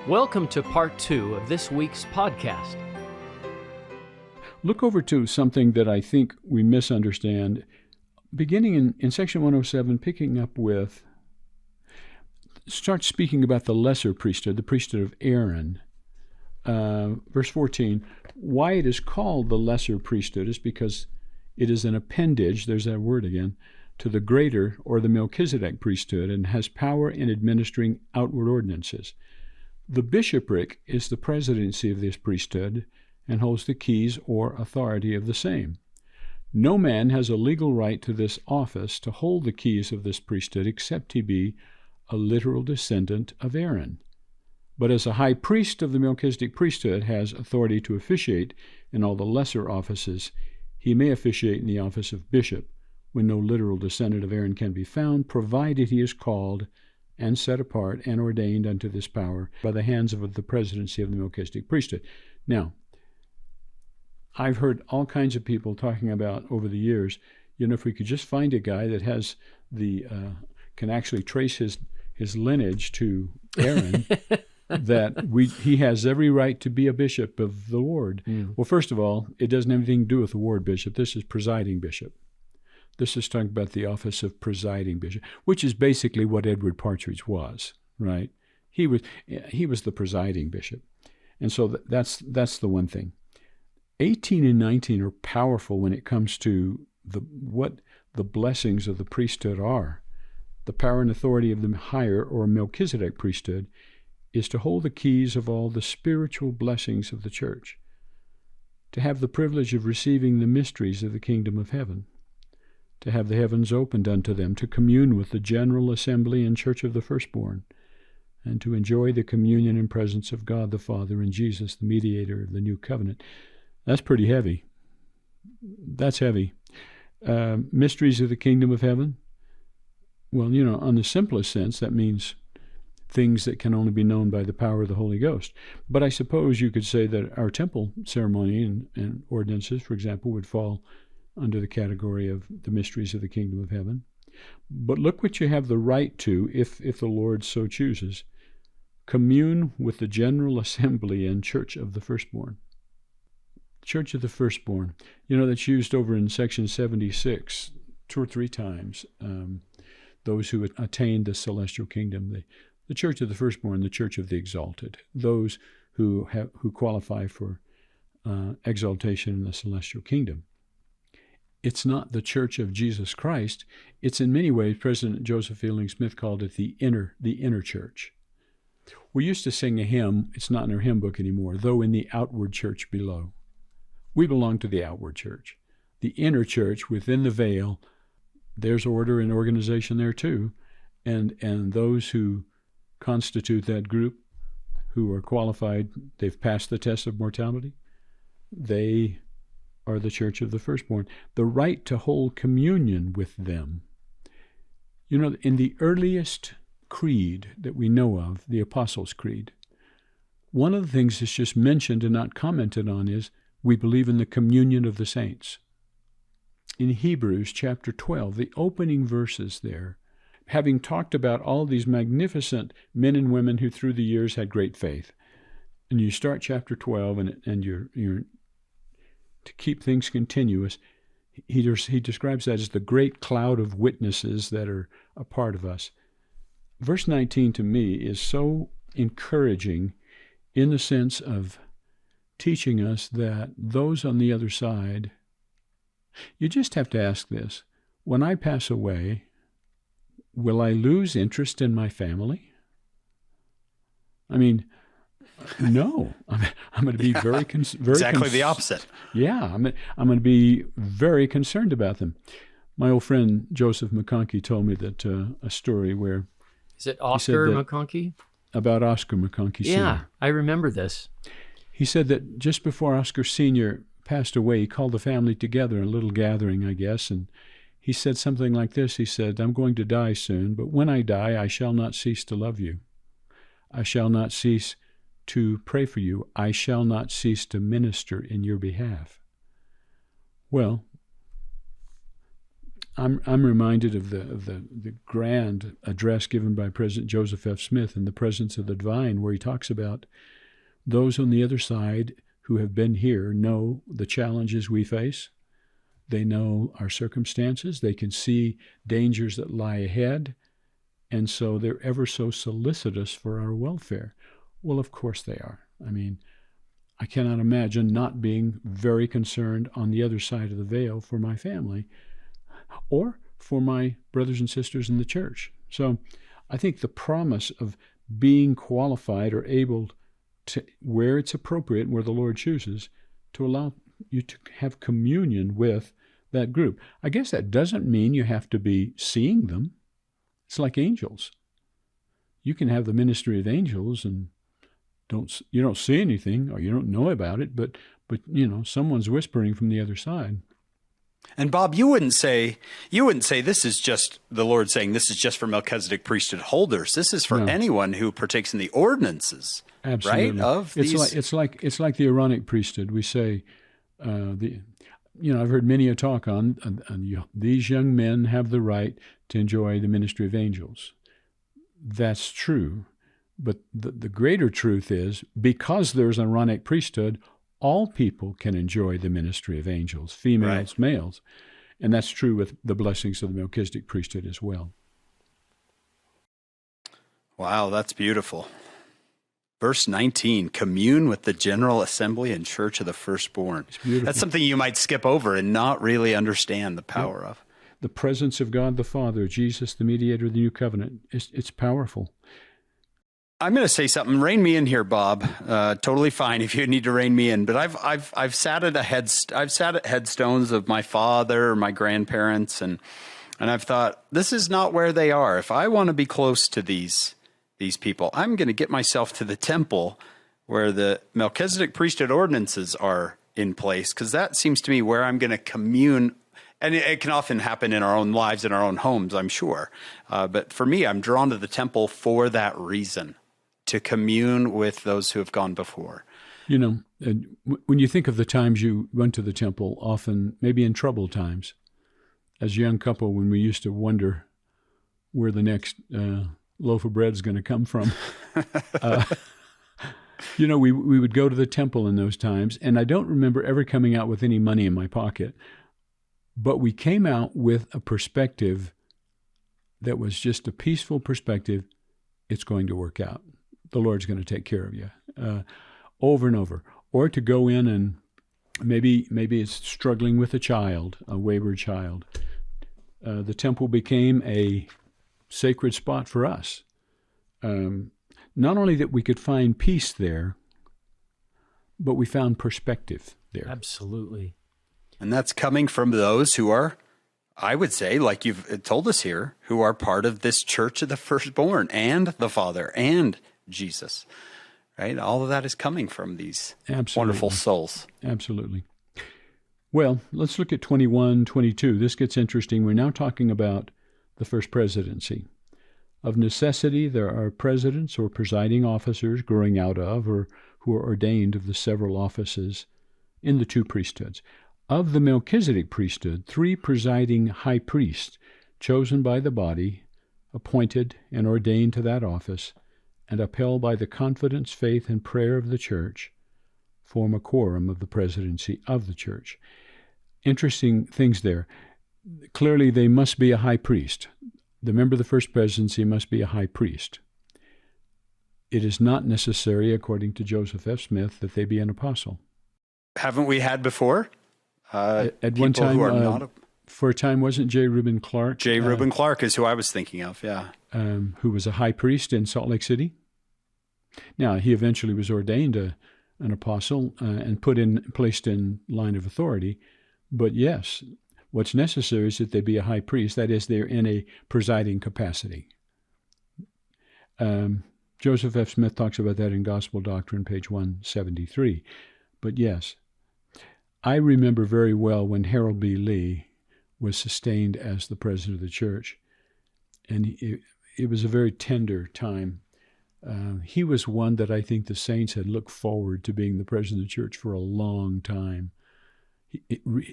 Welcome to part 2 of this week's podcast. Look over to something that I think we misunderstand. Beginning in section 107, picking up with, start speaking about the lesser priesthood, the priesthood of Aaron. Verse 14, why it is called the lesser priesthood is because it is an appendage, there's that word again, to the greater or the Melchizedek priesthood and has power in administering outward ordinances. The bishopric is the presidency of this priesthood and holds the keys or authority of the same. No man has a legal right to this office to hold the keys of this priesthood except he be a literal descendant of Aaron. But as a high priest of the Melchizedek priesthood has authority to officiate in all the lesser offices, he may officiate in the office of bishop when no literal descendant of Aaron can be found, provided he is called and set apart and ordained unto this power by the hands of the presidency of the Melchizedek priesthood. Now, I've heard all kinds of people talking about over the years, if we could just find a guy that has can actually trace his lineage to Aaron, that he has every right to be a bishop of the Lord. Well, first of all, it doesn't have anything to do with the word bishop. This is presiding bishop. This is talking about the office of presiding bishop, which is basically what Edward Partridge was, right? He was the presiding bishop. And so that's the one thing. 18 and 19 are powerful when it comes to what the blessings of the priesthood are. The power and authority of the higher or Melchizedek priesthood is to hold the keys of all the spiritual blessings of the church, to have the privilege of receiving the mysteries of the kingdom of heaven, to have the heavens opened unto them, to commune with the general assembly and church of the Firstborn, and to enjoy the communion and presence of God the Father and Jesus, the mediator of the new covenant. That's pretty heavy. That's heavy. Mysteries of the kingdom of heaven. Well, on the simplest sense, that means things that can only be known by the power of the Holy Ghost. But I suppose you could say that our temple ceremony and ordinances, for example, would fall under the category of the mysteries of the kingdom of heaven. But look what you have the right to, if the Lord so chooses. Commune with the general assembly and church of the firstborn. Church of the firstborn. That's used over in section 76 2 or 3 times. Those who attained the celestial kingdom. The church of the firstborn, the church of the exalted. Those who qualify for exaltation in the celestial kingdom. It's not the church of Jesus Christ. It's in many ways, President Joseph Fielding Smith called it the inner church. We used to sing a hymn, it's not in our hymn book anymore, though in the outward church below. We belong to the outward church. The inner church within the veil, there's order and organization there too. And those who constitute that group, who are qualified, they've passed the test of mortality, they are the church of the firstborn. The right to hold communion with them. In the earliest creed that we know of, the Apostles' Creed, one of the things that's just mentioned and not commented on is we believe in the communion of the saints. In Hebrews chapter 12, the opening verses there, having talked about all these magnificent men and women who through the years had great faith, and you start chapter 12 and you're to keep things continuous, he describes that as the great cloud of witnesses that are a part of us. Verse 19 to me is so encouraging in the sense of teaching us that those on the other side, you just have to ask this, when I pass away, will I lose interest in my family? No, I'm going to be very exactly the opposite. Yeah, I'm going to be very concerned about them. My old friend Joseph McConkie told me that a story where is it Oscar McConkie? About Oscar McConkie Sr. Yeah, I remember this. He said that just before Oscar Sr. passed away, he called the family together in a little gathering, I guess, and he said something like this. He said, "I'm going to die soon, but when I die, I shall not cease to love you. I shall not cease to pray for you. I shall not cease to minister in your behalf." Well, I'm reminded of the grand address given by President Joseph F. Smith in the Presence of the Divine, where he talks about those on the other side who have been here know the challenges we face. They know our circumstances. They can see dangers that lie ahead. And so they're ever so solicitous for our welfare. Well, of course they are. I mean, I cannot imagine not being very concerned on the other side of the veil for my family or for my brothers and sisters in the church. So I think the promise of being qualified or able to, where it's appropriate, where the Lord chooses, to allow you to have communion with that group. I guess that doesn't mean you have to be seeing them. It's like angels. You can have the ministry of angels and you don't see anything or you don't know about it, but someone's whispering from the other side. And Bob, you wouldn't say this is just the Lord saying this is just for Melchizedek priesthood holders. This is for anyone who partakes in the ordinances. Absolutely. Right? Of these... It's like the Aaronic priesthood. We say, I've heard many a talk on these young men have the right to enjoy the ministry of angels. That's true. But the greater truth is, because there's an Aaronic priesthood, all people can enjoy the ministry of angels, females, males. And that's true with the blessings of the Melchizedek priesthood as well. Wow, that's beautiful. Verse 19, commune with the General Assembly and Church of the Firstborn. That's something you might skip over and not really understand the power of. The presence of God the Father, Jesus, the mediator of the new covenant, it's powerful. I'm going to say something. Rein me in here, Bob. Totally fine if you need to rein me in. But I've sat at headstones of my father or my grandparents, and I've thought, this is not where they are. If I want to be close to these people, I'm going to get myself to the temple where the Melchizedek priesthood ordinances are in place, because that seems to me where I'm going to commune. And it can often happen in our own lives, in our own homes, I'm sure. But for me, I'm drawn to the temple for that reason, to commune with those who have gone before. When you think of the times you went to the temple, often maybe in troubled times, as a young couple, when we used to wonder where the next loaf of bread is going to come from, we would go to the temple in those times, and I don't remember ever coming out with any money in my pocket, but we came out with a perspective that was just a peaceful perspective. It's going to work out. The Lord's going to take care of you, over and over. Or to go in and maybe it's struggling with a wayward child. The temple became a sacred spot for us. Not only that we could find peace there, but we found perspective there. Absolutely. And that's coming from those who are, I would say, like you've told us here, who are part of this church of the firstborn and the Father and Jesus, right? All of that is coming from these wonderful souls. Absolutely. Well, let's look at 21, 22. This gets interesting. We're now talking about the First Presidency. Of necessity, there are presidents or presiding officers growing out of or who are ordained of the several offices in the two priesthoods. Of the Melchizedek priesthood, 3 presiding high priests, chosen by the body, appointed and ordained to that office, and upheld by the confidence, faith, and prayer of the church, form a quorum of the presidency of the church. Interesting things there. Clearly, they must be a high priest. The member of the First Presidency must be a high priest. It is not necessary, according to Joseph F. Smith, that they be an apostle. Haven't we had before? At one time, for a time, wasn't J. Reuben Clark? J. Reuben Clark is who I was thinking of, yeah. Who was a high priest in Salt Lake City. Now, he eventually was ordained an apostle and placed in line of authority. But yes, what's necessary is that they be a high priest. That is, they're in a presiding capacity. Joseph F. Smith talks about that in Gospel Doctrine, page 173. But yes, I remember very well when Harold B. Lee was sustained as the president of the church, and it was a very tender time. He was one that I think the saints had looked forward to being the president of the church for a long time.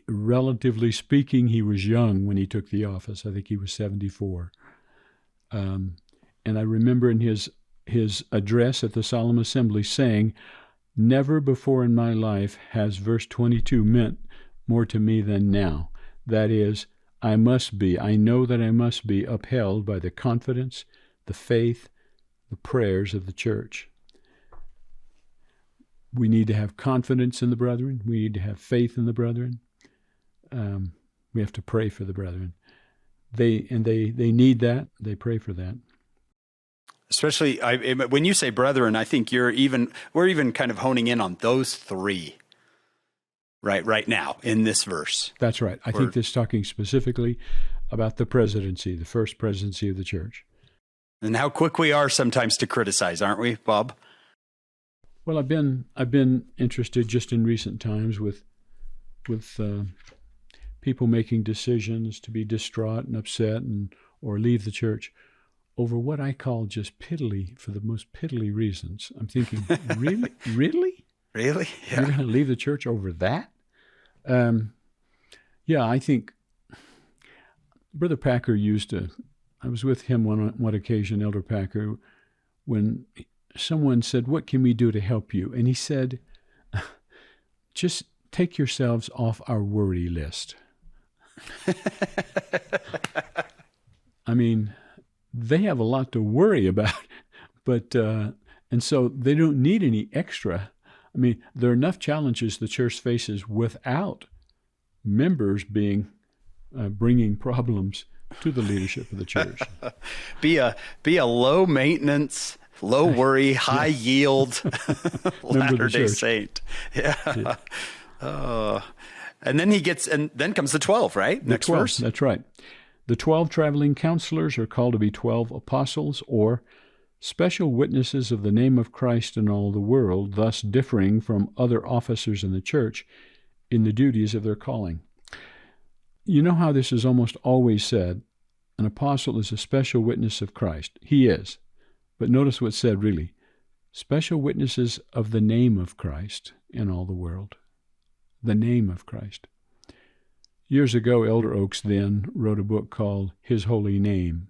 Relatively speaking, he was young when he took the office. I think he was 74. And I remember in his address at the Solemn Assembly saying, "Never before in my life has verse 22 meant more to me than now. That is, I know that I must be upheld by the confidence, the faith, the prayers of the church." We need to have confidence in the brethren. We need to have faith in the brethren. We have to pray for the brethren. They need that. They pray for that. Especially when you say brethren, I think we're even kind of honing in on those three right now in this verse. That's right. I think this is talking specifically about the presidency, the first presidency of the church. And how quick we are sometimes to criticize, aren't we, Bob? Well, I've been interested just in recent times with people making decisions to be distraught and upset or leave the church over what I call just piddly, for the most piddly reasons. I'm thinking, really? Really? Yeah. You're going to leave the church over that? Yeah, I think Brother Packer I was with him on one occasion, Elder Packer, when someone said, "What can we do to help you?" And he said, "Just take yourselves off our worry list." I mean, they have a lot to worry about, but and so they don't need any extra. I mean, there are enough challenges the church faces without members bringing problems to the leadership of the church. Be a low maintenance, low worry, high yield Latter-day Saint. Yeah. And then comes the 12, right? Next verse. That's right. The 12 traveling counselors are called to be 12 apostles, or special witnesses of the name of Christ in all the world, thus differing from other officers in the church in the duties of their calling. You know how this is almost always said, an apostle is a special witness of Christ. He is. But notice what's said really. Special witnesses of the name of Christ in all the world. The name of Christ. Years ago, Elder Oaks then wrote a book called His Holy Name.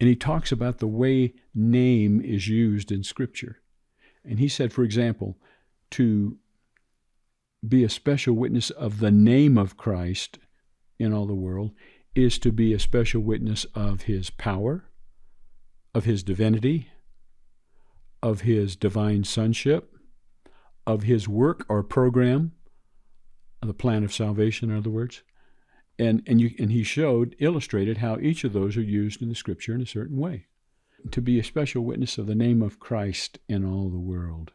And he talks about the way name is used in Scripture. And he said, for example, to be a special witness of the name of Christ in all the world is to be a special witness of his power, of his divinity, of his divine sonship, of his work or program, the plan of salvation, in other words. And he illustrated how each of those are used in the Scripture in a certain way. To be a special witness of the name of Christ in all the world.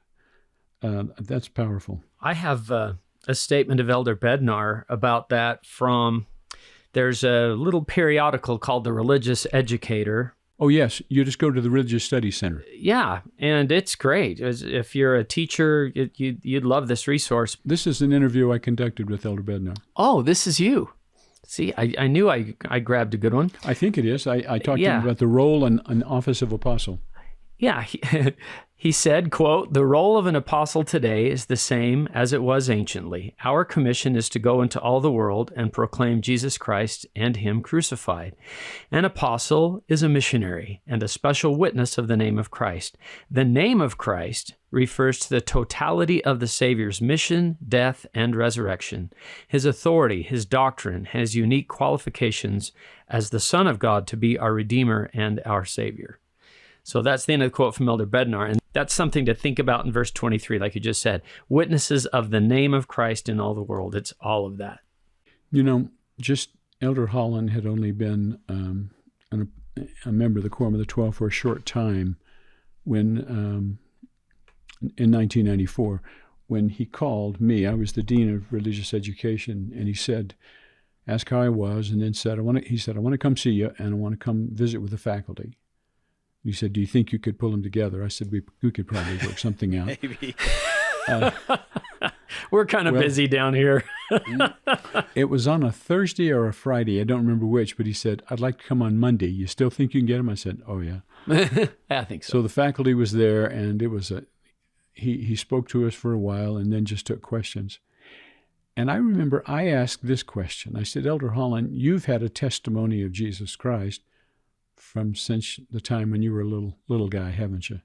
That's powerful. I have a statement of Elder Bednar about that there's a little periodical called The Religious Educator. Oh, yes. You just go to the Religious Studies Center. Yeah, and it's great. If you're a teacher, you'd love this resource. This is an interview I conducted with Elder Bednar. Oh, this is you. See, I knew I grabbed a good one. I think it is. I talked to him about the role and office of apostle. Yeah, he said, quote, "The role of an apostle today is the same as it was anciently. Our commission is to go into all the world and proclaim Jesus Christ and Him crucified. An apostle is a missionary and a special witness of the name of Christ. The name of Christ refers to the totality of the Savior's mission, death, and resurrection. His authority, His doctrine, His unique qualifications as the Son of God to be our Redeemer and our Savior." So that's the end of the quote from Elder Bednar. And that's something to think about in verse 23, like you just said. Witnesses of the name of Christ in all the world. It's all of that. You know, just Elder Holland had only been a member of the Quorum of the 12 for a short time when, in 1994, when he called me. I was the Dean of Religious Education, and he said, asked how I was, and then said, I want to come see you, and I want to come visit with the faculty. He said, "Do you think you could pull them together?" I said, we could probably work something out. Maybe. We're kind of busy down here. It was on a Thursday or a Friday. I don't remember which, but he said, "I'd like to come on Monday. You still think you can get him?" I said, "Oh, yeah." I think so. So the faculty was there, and it was he spoke to us for a while and then just took questions. And I remember I asked this question. I said, Elder Holland, you've had a testimony of Jesus Christ from since the time when you were a little guy, haven't you?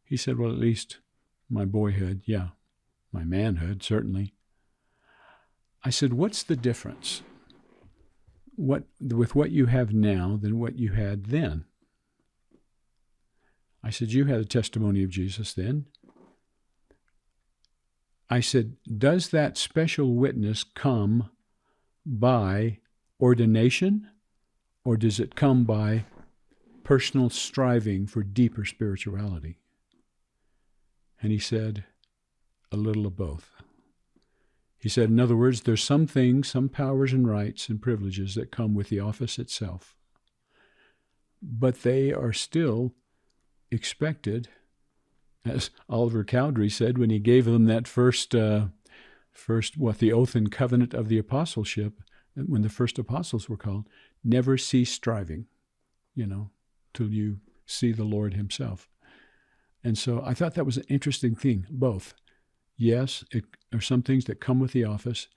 He said, well, at least my boyhood, yeah. My manhood, certainly. I said, what's the difference with what you have now than what you had then? I said, you had a testimony of Jesus then. I said, does that special witness come by ordination, or does it come by personal striving for deeper spirituality? And he said, a little of both. He said, in other words, there's some things, some powers and rights and privileges that come with the office itself, but they are still expected, as Oliver Cowdery said when he gave them that the oath and covenant of the apostleship, when the first apostles were called, never cease striving, till you see the Lord himself. And so I thought that was an interesting thing, both. Yes, it are some things that come with the office.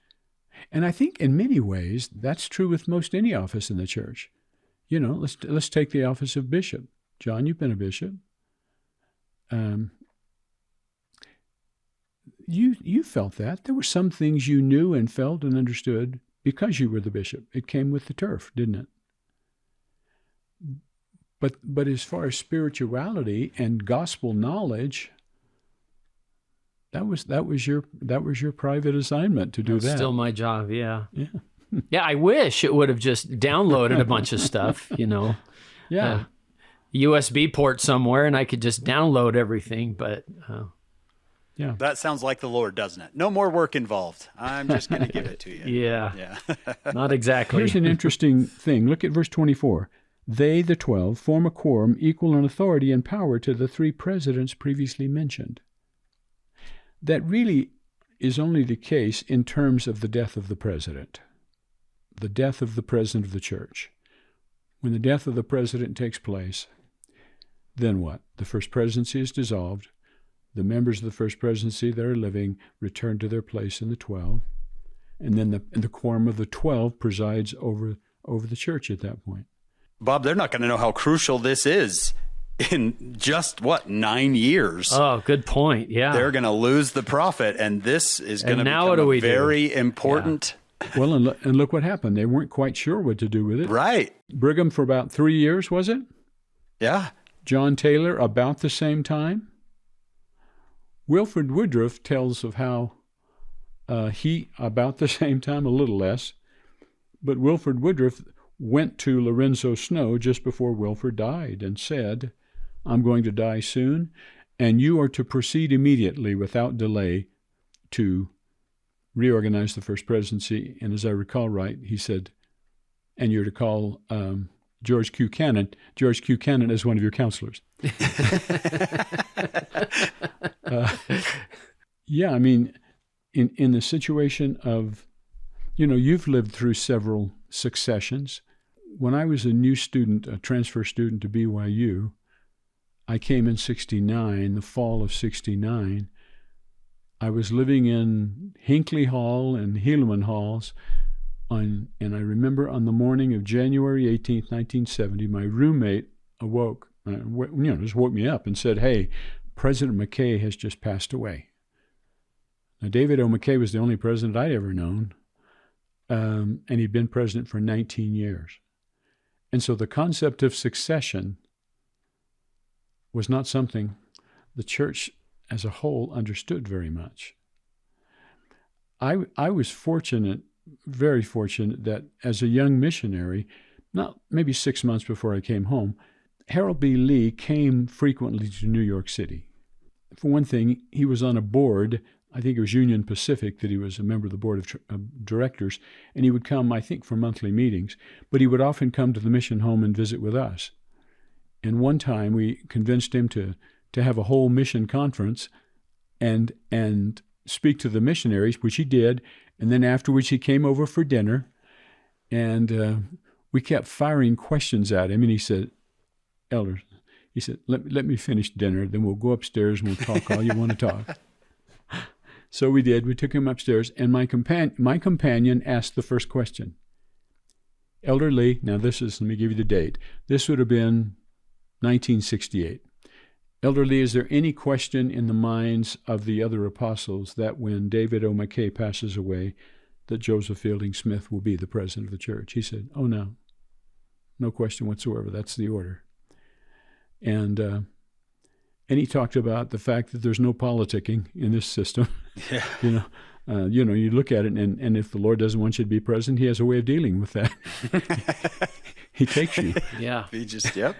And I think in many ways, that's true with most any office in the church. Let's take the office of bishop. John, you've been a bishop. You felt that. There were some things you knew and felt and understood because you were the bishop. It came with the turf, didn't it? But as far as spirituality and gospel knowledge, that was your private assignment to do that. Still my job, yeah. Yeah. Yeah, I wish it would have just downloaded a bunch of stuff, Yeah. USB port somewhere, and I could just download everything, but... Yeah. That sounds like the Lord, doesn't it? No more work involved. I'm just going to give it to you. Yeah. Not exactly. Here's an interesting thing. Look at verse 24. They, the 12, form a quorum equal in authority and power to the 3 presidents previously mentioned. That really is only the case in terms of the death of the president. The death of the president of the church. When the death of the president takes place, then what? The First Presidency is dissolved. The members of the First Presidency that are living return to their place in the 12, and then the quorum of the 12 presides over the church at that point. Bob, they're not going to know how crucial this is in just, 9 years? Oh, good point, yeah. They're going to lose the prophet, and this is going to become a very important... Yeah. Well, and look what happened. They weren't quite sure what to do with it. Right. Brigham for about 3 years, was it? Yeah. John Taylor about the same time. Wilford Woodruff tells of how he, about the same time, a little less, but Wilford Woodruff went to Lorenzo Snow just before Wilford died and said, I'm going to die soon, and you are to proceed immediately without delay to reorganize the First Presidency. And as I recall right, he said, and you're to call George Q. Cannon as one of your counselors. Yeah, I mean, in the situation of, you've lived through several successions. When I was a new student, a transfer student to BYU, I came in 69, the fall of 69. I was living in Hinckley Hall and Helaman Halls, and I remember on the morning of January 18th, 1970, my roommate awoke, just woke me up and said, hey, President McKay has just passed away. Now, David O. McKay was the only president I'd ever known, and he'd been president for 19 years. And so the concept of succession was not something the church as a whole understood very much. I was fortunate, very fortunate, that as a young missionary, not maybe 6 months before I came home, Harold B. Lee came frequently to New York City. For one thing, he was on a board, I think it was Union Pacific, that he was a member of the board of directors, and he would come, I think, for monthly meetings, but he would often come to the mission home and visit with us. And one time we convinced him to have a whole mission conference and speak to the missionaries, which he did, and then afterwards he came over for dinner, and we kept firing questions at him, and he said, Elders, he said, let me finish dinner, then we'll go upstairs and we'll talk all you want to talk. So we did. We took him upstairs, and my companion asked the first question. Elder Lee, now let me give you the date. This would have been 1968. Elder Lee, is there any question in the minds of the other apostles that when David O. McKay passes away, that Joseph Fielding Smith will be the president of the church? He said, oh, no. No question whatsoever. That's the order. And he talked about the fact that there's no politicking in this system. Yeah. You look at it, and if the Lord doesn't want you to be president, he has a way of dealing with that. He takes you. Yeah. He just, yep.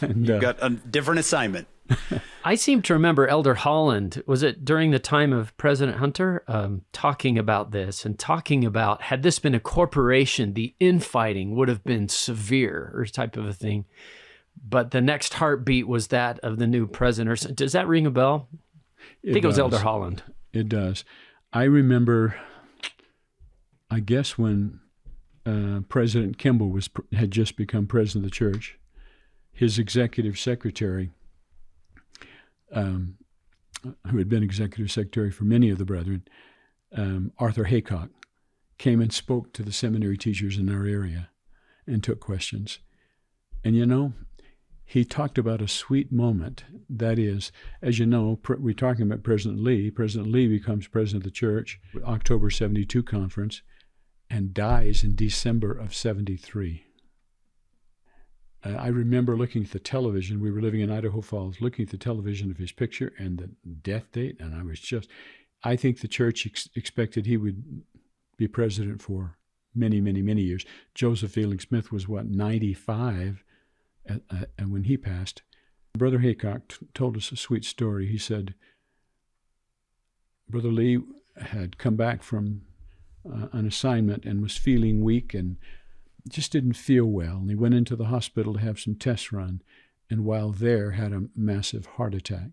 And, You've got a different assignment. I seem to remember Elder Holland, was it during the time of President Hunter, talking about this and talking about, had this been a corporation, the infighting would have been severe, or type of a thing. But the next heartbeat was that of the new president. Does that ring a bell? I think it was Elder Holland. It does. I remember, I guess when President Kimball had just become president of the church, his executive secretary, who had been executive secretary for many of the brethren, Arthur Haycock, came and spoke to the seminary teachers in our area and took questions. And he talked about a sweet moment. That is, as you know, we're talking about President Lee. President Lee becomes president of the church, October 72 conference, and dies in December of 73. I remember looking at the television. We were living in Idaho Falls, looking at the television of his picture and the death date, and I think the church expected he would be president for many, many, many years. Joseph Fielding Smith was, 95 and when he passed. Brother Haycock told us a sweet story. He said, Brother Lee had come back from an assignment and was feeling weak and just didn't feel well. And he went into the hospital to have some tests run, and while there had a massive heart attack.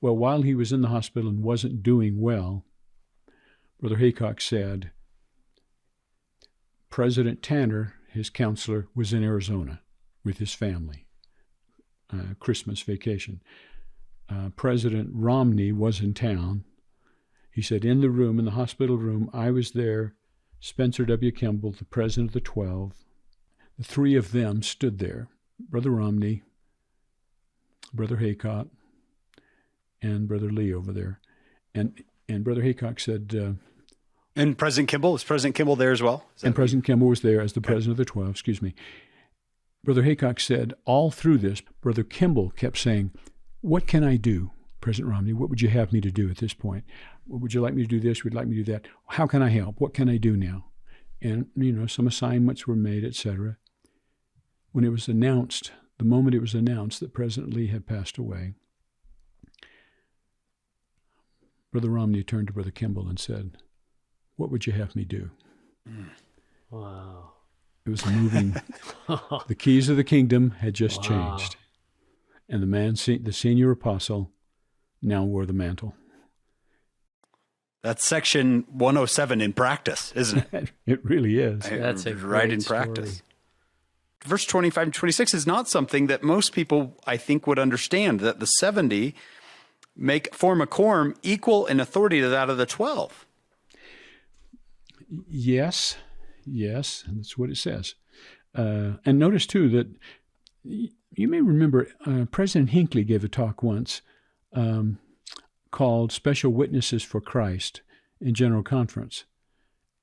Well, while he was in the hospital and wasn't doing well, Brother Haycock said, President Tanner, his counselor, was in Arizona with his family, Christmas vacation. President Romney was in town. He said, in the hospital room, I was there, Spencer W. Kimball, the president of the 12. The three of them stood there, Brother Romney, Brother Haycock, and Brother Lee over there. And Brother Haycock said... and President Kimball? Was President Kimball there as well? And President Kimball was there as the president of the 12, excuse me. Brother Haycock said, all through this, Brother Kimball kept saying, what can I do, President Romney? What would you have me to do at this point? Would you like me to do this? Would you like me to do that? How can I help? What can I do now? And, some assignments were made, etc. When it was announced, the moment it was announced that President Lee had passed away, Brother Romney turned to Brother Kimball and said, what would you have me do? Wow. It was moving. The keys of the kingdom had just changed. And the senior apostle, now wore the mantle. That's section 107 in practice, isn't it? It really is. That's a right great in practice. Story. Verse 25 and 26 is not something that most people, I think, would understand, that the 70 form a quorum equal in authority to that of the 12. Yes, that's what it says. And notice, too, that you may remember President Hinckley gave a talk once called Special Witnesses for Christ in General Conference.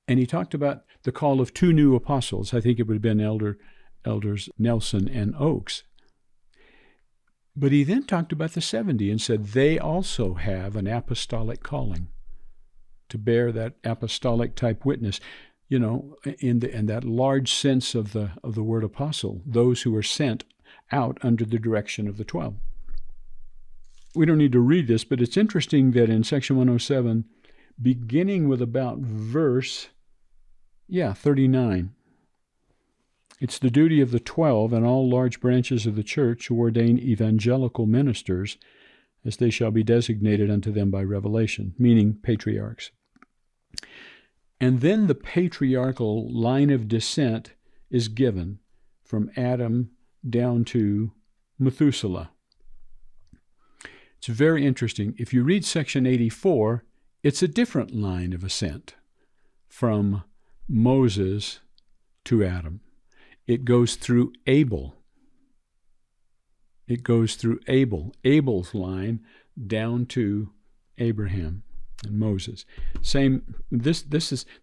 And he talked about the call of two new apostles. I think it would have been Elders Nelson and Oakes. But he then talked about the 70 and said they also have an apostolic calling to bear that apostolic type witness. In that large sense of the word apostle, those who are sent out under the direction of the 12. We don't need to read this, but it's interesting that in section 107, beginning with about verse 39, it's the duty of the 12 and all large branches of the church to ordain evangelical ministers, as they shall be designated unto them by revelation, meaning patriarchs. And then the patriarchal line of descent is given from Adam down to Methuselah. It's very interesting. If you read section 84, It's a different line of ascent from Moses to Adam. It goes through Abel. It goes through Abel's line down to Abraham and Moses. Same. This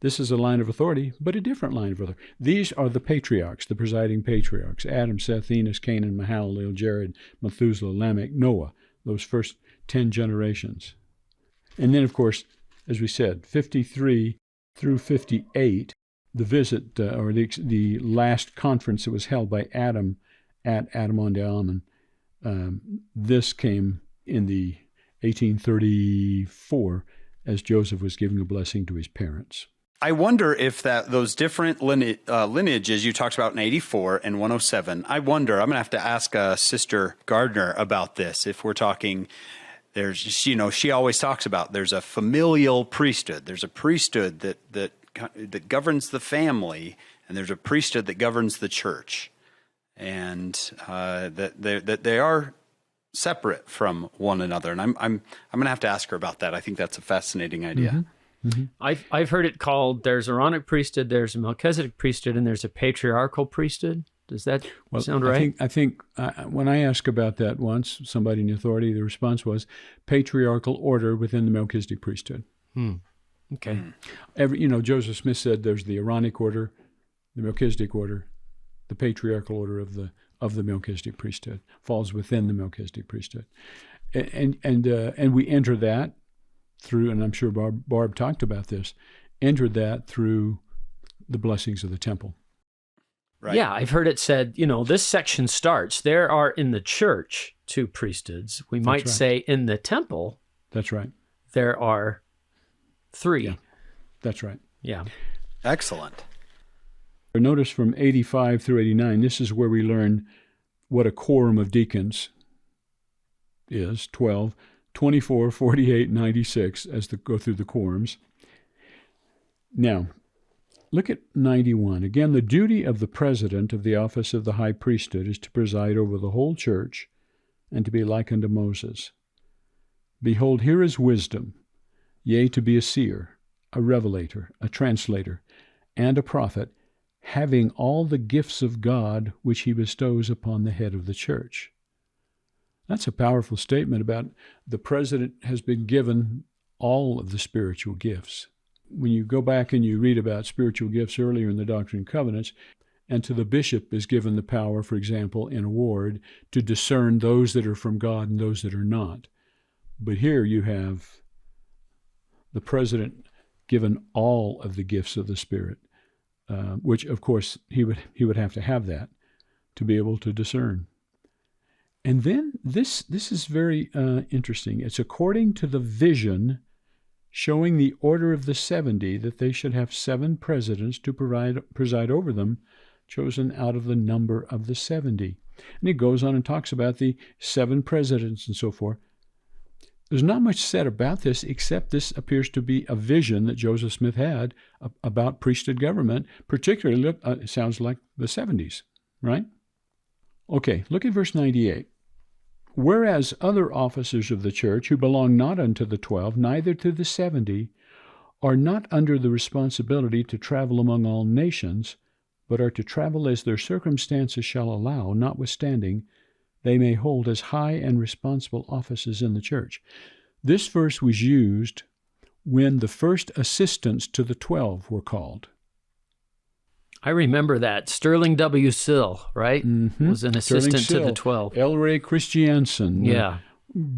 is a line of authority, but a different line of authority. These are the patriarchs, the presiding patriarchs: Adam, Seth, Enos, Canaan, Mahalalel, Jared, Methuselah, Lamech, Noah. Those first 10 generations, and then of course, as we said, 53 through 58, the visit or the last conference that was held by Adam at Adam-on-the-Almond. This came in the 1834 as Joseph was giving a blessing to his parents. I wonder if those different lineages you talked about in 84 and 107, I'm going to have to ask Sister Gardner about this. If we're talking, she always talks about there's a familial priesthood. There's a priesthood that governs the family, and there's a priesthood that governs the church. And that they are separate from one another, and I'm going to have to ask her about that. I think that's a fascinating idea. Mm-hmm. Mm-hmm. I've heard it called, there's Aaronic priesthood, there's a Melchizedek priesthood, and there's a patriarchal priesthood. Does that sound right? I think when I asked about that once, somebody in authority, the response was patriarchal order within the Melchizedek priesthood. Okay. Joseph Smith said there's the Aaronic order, the Melchizedek order, the patriarchal order of the Melchizedek priesthood falls within the Melchizedek priesthood, and we enter that through, and I'm sure Barb talked about this, entered that through the blessings of the temple. Right. Yeah, I've heard it said, this section starts, there are in the church 2 priesthoods. We might say in the temple. That's right. There are 3. Yeah, that's right. Yeah. Excellent. Notice from 85 through 89, this is where we learn what a quorum of deacons is: 12, 24, 48, 96, as they go through the quorums. Now, look at 91. Again, the duty of the president of the office of the high priesthood is to preside over the whole church and to be like unto Moses. Behold, here is wisdom, yea, to be a seer, a revelator, a translator, and a prophet, having all the gifts of God which he bestows upon the head of the church. That's a powerful statement about the president has been given all of the spiritual gifts. When you go back and you read about spiritual gifts earlier in the Doctrine and Covenants, and to the bishop is given the power, for example, in a ward, to discern those that are from God and those that are not. But here you have the president given all of the gifts of the Spirit. Which, of course, he would have to have that to be able to discern. And then this is very interesting. It's according to the vision showing the order of the 70, that they should have 7 presidents to preside over them, chosen out of the number of the 70. And he goes on and talks about the 7 presidents and so forth. There's not much said about this, except this appears to be a vision that Joseph Smith had about priesthood government, particularly, it sounds like the 70s, right? Okay, look at verse 98. Whereas other officers of the church who belong not unto the 12, neither to the 70, are not under the responsibility to travel among all nations, but are to travel as their circumstances shall allow, notwithstanding they may hold as high and responsible offices in the church. This verse was used when the first assistants to the 12 were called. I remember that. Sterling W. Sill, right? Mm-hmm. Was an assistant to the 12. L. Ray Christiansen. Yeah.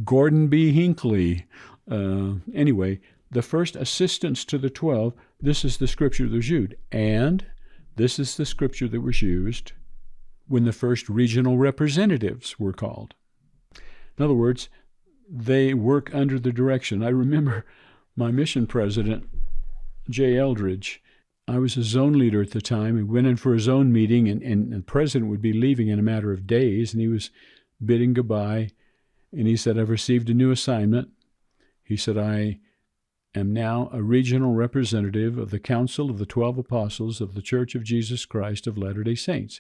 Gordon B. Hinckley. Anyway, the first assistants to the 12, this is the scripture that was used. And this is the scripture that was used when the first regional representatives were called. In other words, they work under the direction. I remember my mission president, J. Eldridge. I was a zone leader at the time. We went in for a zone meeting, and the president would be leaving in a matter of days, and he was bidding goodbye. And he said, I've received a new assignment. He said, I am now a regional representative of the Council of the 12 Apostles of the Church of Jesus Christ of Latter-day Saints.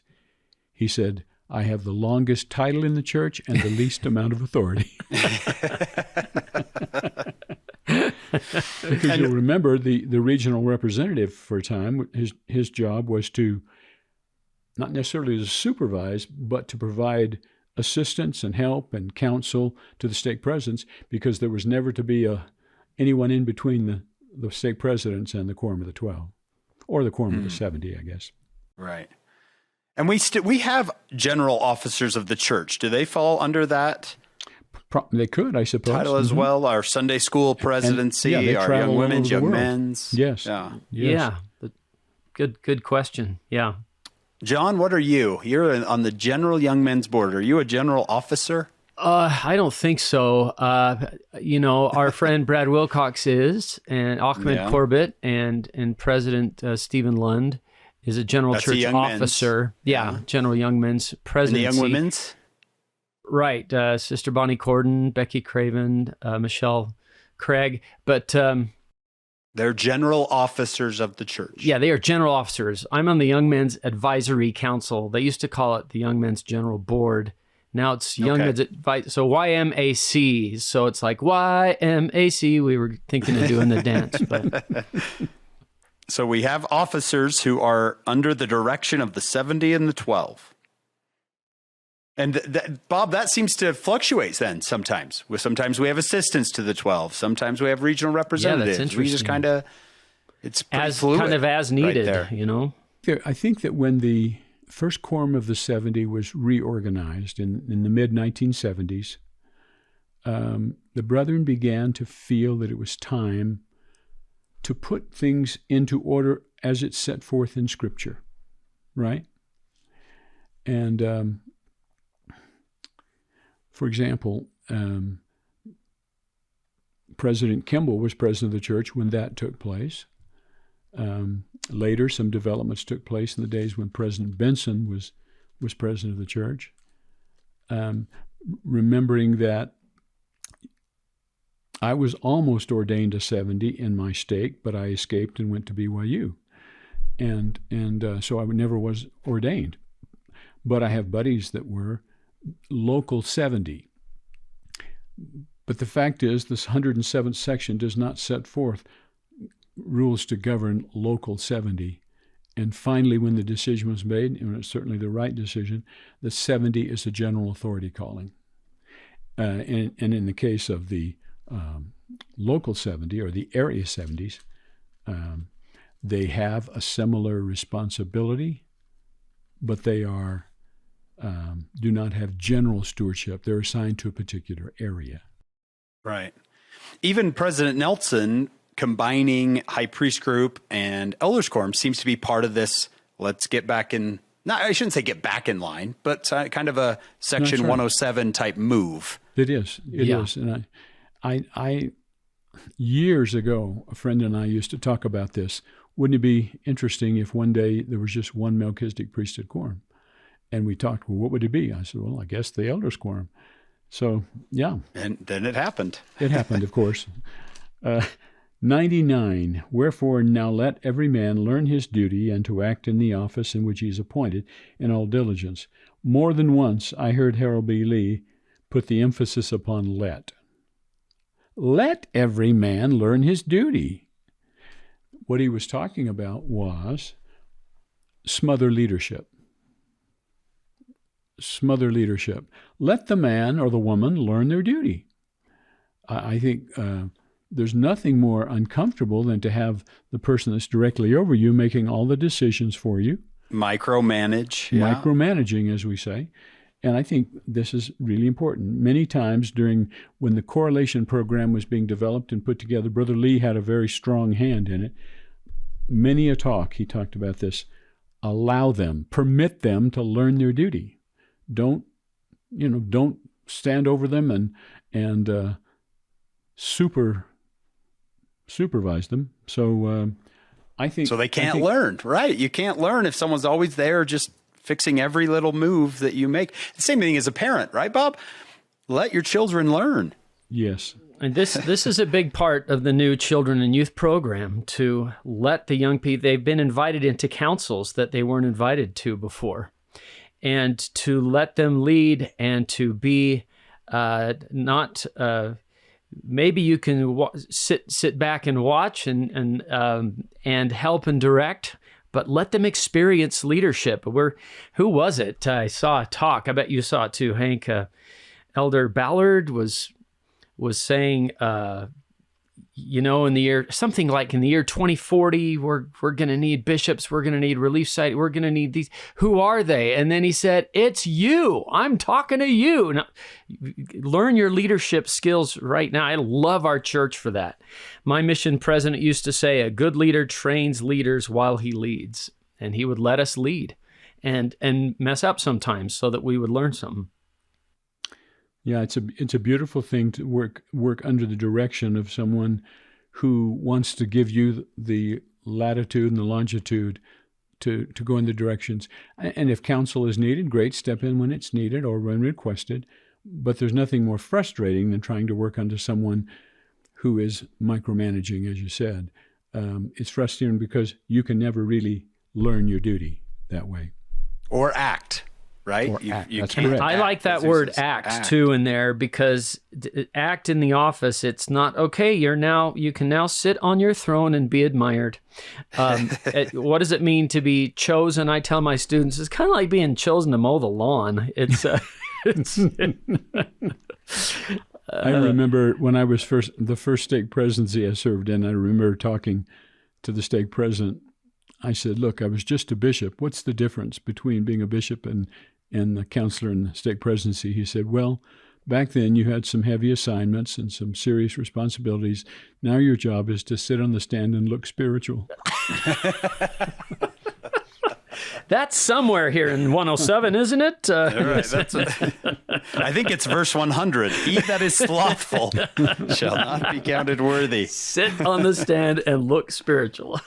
He said, I have the longest title in the church and the least amount of authority. Because you'll remember the regional representative for a time, his job was to not necessarily to supervise, but to provide assistance and help and counsel to the stake presidents, because there was never to be anyone in between the stake presidents and the Quorum of the 12, or the Quorum of the 70, I guess. Right. And we have general officers of the church. Do they fall under that? They could, I suppose. Title as well. Our Sunday school presidency, our young women's, young men's. Yes. Yeah. Yes. Yeah. Good question. Yeah. John, what are you? You're on the general young men's board. Are you a general officer? I don't think so. Our friend Brad Wilcox is, and Ahmed Corbett and President Stephen Lund is a general church officer. General young men's presidency. And the young women's? Right. Sister Bonnie Corden, Becky Craven, Michelle Craig. But they're general officers of the church. Yeah, they are general officers. I'm on the Young Men's Advisory Council. They used to call it the Young Men's General Board. Now it's Young Men's Advice. So YMAC. So it's like YMAC. We were thinking of doing the dance, but. So we have officers who are under the direction of the 70 and the 12. And Bob, that seems to fluctuate then sometimes. Sometimes we have assistants to the 12. Sometimes we have regional representatives. Yeah, that's interesting. We just kind of, it's pretty fluid. Kind of as needed, right I think that when the first Quorum of the 70 was reorganized in the mid-1970s, the brethren began to feel that it was time to put things into order as it's set forth in Scripture, right? And for example, President Kimball was president of the church when that took place. Later, some developments took place in the days when President Benson was president of the church. Remembering that I was almost ordained to 70 in my stake, but I escaped and went to BYU. And so I never was ordained. But I have buddies that were local 70. But the fact is, this 107th section does not set forth rules to govern local 70. And finally, when the decision was made, and it's certainly the right decision, that 70 is a general authority calling. And in the case of the local 70 or the area 70s, they have a similar responsibility, but they do not have general stewardship. They're assigned to a particular area. Right. Even President Nelson combining high priest group and elders quorum seems to be part of this. Let's get back in. No, I shouldn't say get back in line, but kind of a Section 107 type move. It is. It is. And I years ago, a friend and I used to talk about this. Wouldn't it be interesting if one day there was just one Melchizedek priesthood quorum? And we talked, well, what would it be? I said, well, I guess the elders quorum. So, yeah. And then it happened. It happened, of course. 99, wherefore now let every man learn his duty and to act in the office in which he is appointed in all diligence. More than once I heard Harold B. Lee put the emphasis upon let. Let every man learn his duty. What he was talking about was smother leadership. Smother leadership. Let the man or the woman learn their duty. I think there's nothing more uncomfortable than to have the person that's directly over you making all the decisions for you. Micromanage. Micromanaging, as we say. And I think this is really important. Many times when the correlation program was being developed and put together, Brother Lee had a very strong hand in it. Many a talk, he talked about this. Allow them, permit them to learn their duty. Don't stand over them and supervise them. So I think... So they can't learn, right? You can't learn if someone's always there just fixing every little move that you make. The same thing as a parent, right, Bob? Let your children learn. Yes. And this is a big part of the new children and youth program, to let the young people, they've been invited into councils that they weren't invited to before, and to let them lead and to be not maybe you can sit back and watch and help and direct, but let them experience leadership. Who was it? I saw a talk. I bet you saw it too, Hank. Elder Ballard was saying, in the year 2040, we're going to need bishops, we're going to need relief site, we're going to need these. Who are they? And then he said, it's you. I'm talking to you. Now, learn your leadership skills right now. I love our church for that. My mission president used to say, a good leader trains leaders while he leads. And he would let us lead and mess up sometimes so that we would learn something. Yeah, it's a beautiful thing to work under the direction of someone who wants to give you the latitude and the longitude to go in the directions. And if counsel is needed, great, step in when it's needed or when requested. But there's nothing more frustrating than trying to work under someone who is micromanaging, as you said. It's frustrating because you can never really learn your duty that way. Or act. Right? That's correct. I like that word act too in there, because act in the office, it's not, okay, you can now sit on your throne and be admired. What does it mean to be chosen? I tell my students, it's kind of like being chosen to mow the lawn. I remember when I was the first stake presidency I served in, I remember talking to the stake president. I said, look, I was just a bishop. What's the difference between being a bishop and the counselor in the stake presidency? He said, well, back then you had some heavy assignments and some serious responsibilities. Now your job is to sit on the stand and look spiritual. That's somewhere here in 107, isn't it? Right, I think it's verse 100. He that is slothful shall not be counted worthy. Sit on the stand and look spiritual.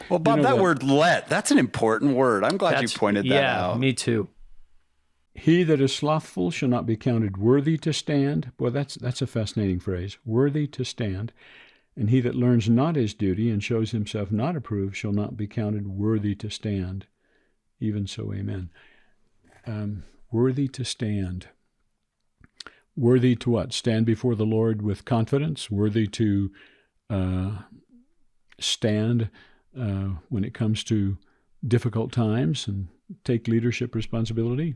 Well, Bob, that word that's an important word. I'm glad you pointed that out. Yeah, me too. He that is slothful shall not be counted worthy to stand. Boy, that's a fascinating phrase, worthy to stand. And he that learns not his duty and shows himself not approved shall not be counted worthy to stand. Even so, amen. Worthy to stand. Worthy to what? Stand before the Lord with confidence. Worthy to stand when it comes to difficult times and take leadership responsibility.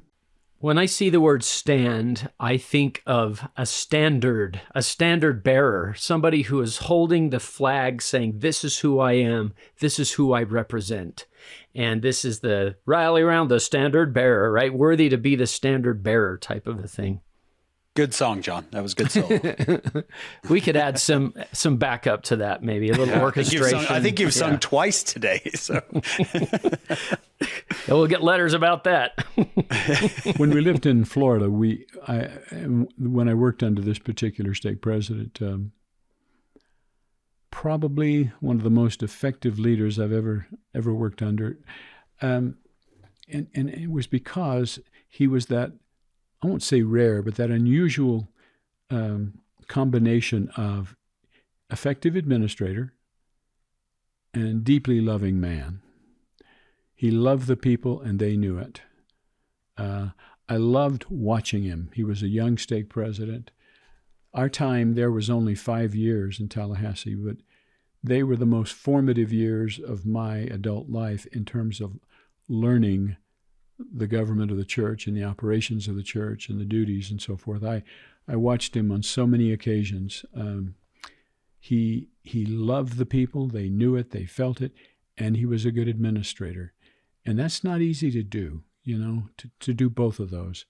When I see the word stand, I think of a standard bearer, somebody who is holding the flag saying, this is who I am, this is who I represent. And this is the rally around the standard bearer, right? Worthy to be the standard bearer type of a thing. Good song, John. That was good solo. We could add some backup to that, maybe a little orchestration. I think you've sung twice today. So we'll get letters about that. When we lived in Florida, when I worked under this particular stake president, probably one of the most effective leaders I've ever worked under, and it was because he was that, I won't say rare, but that unusual combination of effective administrator and deeply loving man. He loved the people, and they knew it. I loved watching him. He was a young stake president. Our time there was only 5 years in Tallahassee, but they were the most formative years of my adult life in terms of learning the government of the church and the operations of the church and the duties and so forth. I watched him on so many occasions. He loved the people. They knew it. They felt it. And he was a good administrator. And that's not easy to do, to do both of those.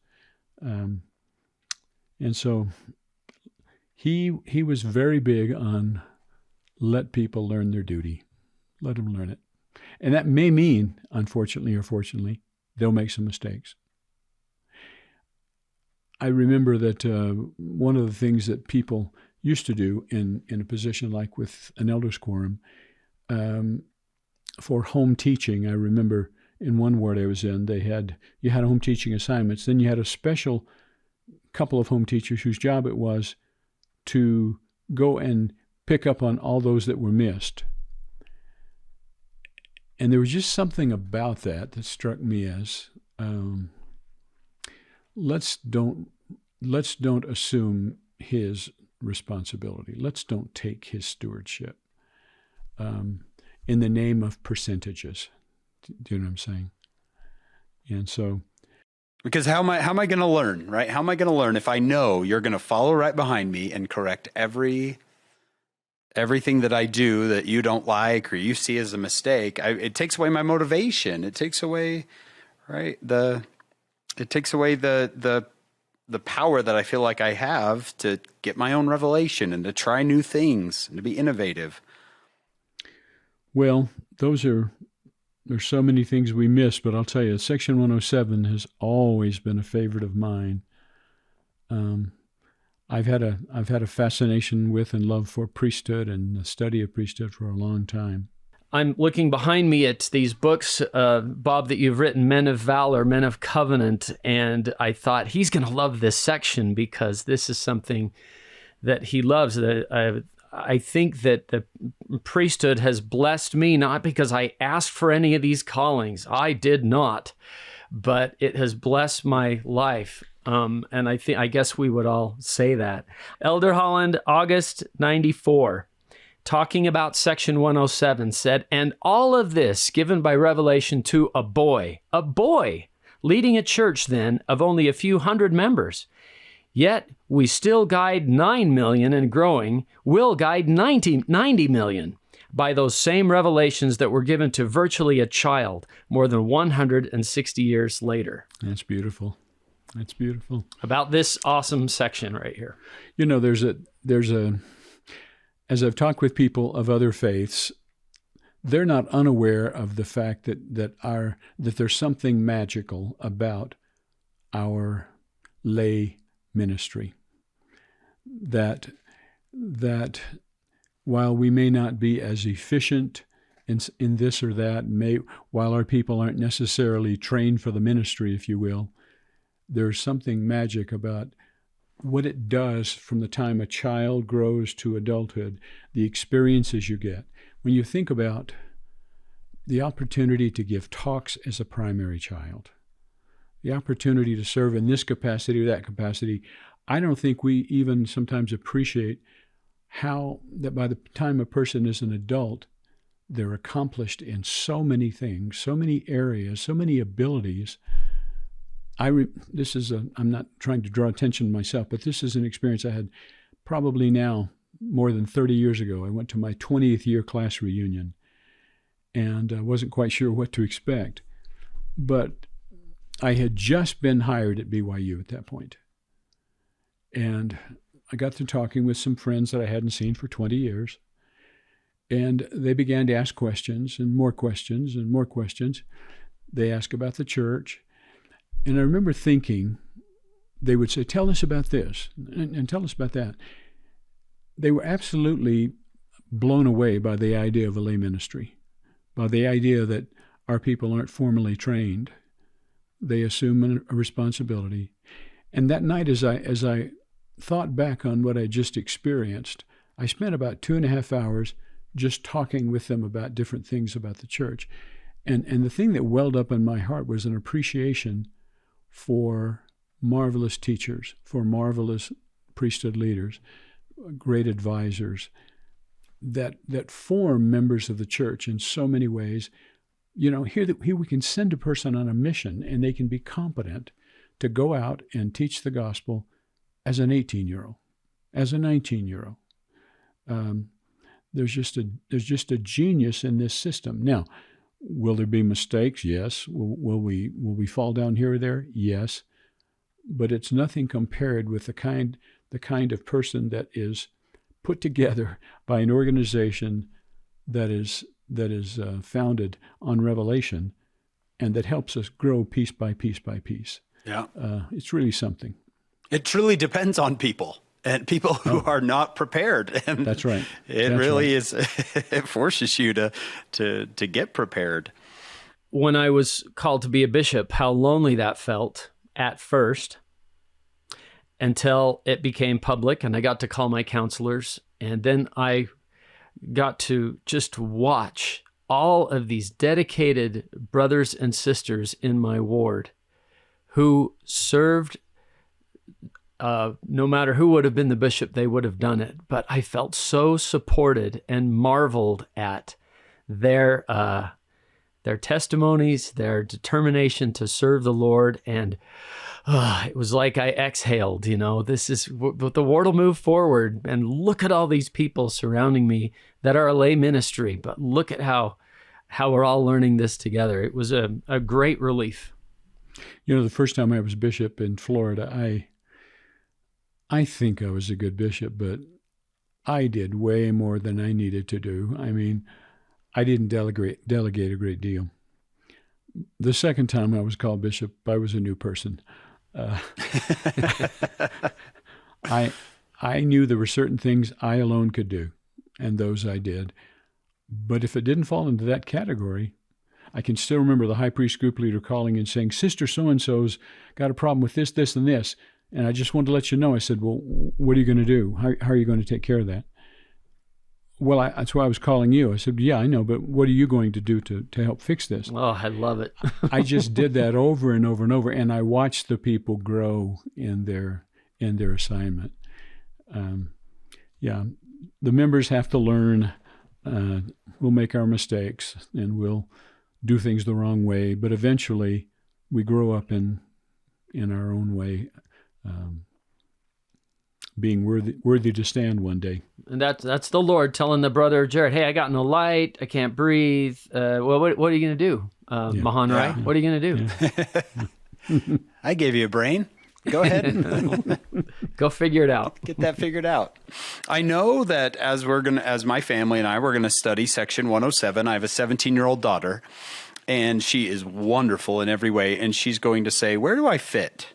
And so he was very big on let people learn their duty. Let them learn it. And that may mean, unfortunately or fortunately, they'll make some mistakes. I remember that one of the things that people used to do in a position like with an elders quorum, for home teaching, I remember in one ward I was in, you had home teaching assignments. Then you had a special couple of home teachers whose job it was to go and pick up on all those that were missed. And there was just something about that struck me as, let's don't assume his responsibility. Let's don't take his stewardship in the name of percentages. Do you know what I'm saying? And so, because how am I going to learn, right? How am I going to learn if I know you're going to follow right behind me and correct everything that I do that you don't like or you see as a mistake? It takes away my motivation. It takes away, right? It takes away the power that I feel like I have to get my own revelation and to try new things and to be innovative. Well, there's so many things we miss, but I'll tell you, Section 107 has always been a favorite of mine. I've had a fascination with and love for priesthood and the study of priesthood for a long time. I'm looking behind me at these books, Bob, that you've written, Men of Valor, Men of Covenant, and I thought he's going to love this section because this is something that he loves. I think that the priesthood has blessed me, not because I asked for any of these callings. I did not, but it has blessed my life. And I guess we would all say that. Elder Holland, August 94, talking about Section 107, said, "And all of this given by revelation to a boy, leading a church then of only a few hundred members. Yet we still guide 9 million and growing, will guide 90 million by those same revelations that were given to virtually a child more than 160 years later." That's beautiful. That's beautiful. About this awesome section right here. You know, there's a, as I've talked with people of other faiths, they're not unaware of the fact that there's something magical about our lay ministry. That while we may not be as efficient in this or that, while our people aren't necessarily trained for the ministry, if you will, there's something magic about what it does from the time a child grows to adulthood, the experiences you get. When you think about the opportunity to give talks as a primary child, the opportunity to serve in this capacity or that capacity, I don't think we even sometimes appreciate how that by the time a person is an adult, they're accomplished in so many things, so many areas, so many abilities. I'm not trying to draw attention to myself, but this is an experience I had probably now more than 30 years ago. I went to my 20th year class reunion, and I wasn't quite sure what to expect. But I had just been hired at BYU at that point. And I got to talking with some friends that I hadn't seen for 20 years. And they began to ask questions and more questions and more questions. They asked about the church. And I remember thinking, they would say, "Tell us about this and tell us about that." They were absolutely blown away by the idea of a lay ministry, by the idea that our people aren't formally trained. They assume a responsibility. And that night, as I thought back on what I just experienced, I spent about 2.5 hours just talking with them about different things about the church. And the thing that welled up in my heart was an appreciation for marvelous teachers, for marvelous priesthood leaders, great advisors that form members of the church in so many ways. You know, here we can send a person on a mission and they can be competent to go out and teach the gospel as an 18-year-old, as a 19-year-old. There's just a genius in this system. Now, will there be mistakes? Yes. Will we fall down here or there? Yes. But it's nothing compared with the kind of person that is put together by an organization that is founded on revelation and that helps us grow piece by piece by piece. Yeah. It's really something. It truly depends on people and people who are not prepared. And that's right. It really is. It forces you to get prepared. When I was called to be a bishop, how lonely that felt at first until it became public and I got to call my counselors. And then I got to just watch all of these dedicated brothers and sisters in my ward who served no matter who would have been the bishop, they would have done it. But I felt so supported and marveled at their testimonies, their determination to serve the Lord, and it was like I exhaled. This is the Lord will move forward, and look at all these people surrounding me that are a lay ministry. But look at how we're all learning this together. It was a great relief. The first time I was bishop in Florida, I think I was a good bishop, but I did way more than I needed to do. I mean, I didn't delegate a great deal. The second time I was called bishop, I was a new person. I knew there were certain things I alone could do, and those I did. But if it didn't fall into that category, I can still remember the high priest group leader calling and saying, Sister so-and-so's got a problem with this, this, and this. And I just wanted to let you know. I said, well, what are you going to do? How are you going to take care of that? Well, that's why I was calling you. I said, yeah, I know, but what are you going to do to help fix this? Oh, I love it. I just did that over and over and over, and I watched the people grow in their assignment. The members have to learn. We'll make our mistakes, and we'll do things the wrong way, but eventually we grow up in our own way, being worthy to stand one day. And that's the Lord telling the brother Jared, hey, I got no light, I can't breathe. Well, what are you going to do, Mahan, right? What are you going to do? I gave you a brain. Go ahead. Go figure it out. Get that figured out. I know that as my family and I, we're going to study section 107. I have a 17-year-old daughter, and she is wonderful in every way. And she's going to say, where do I fit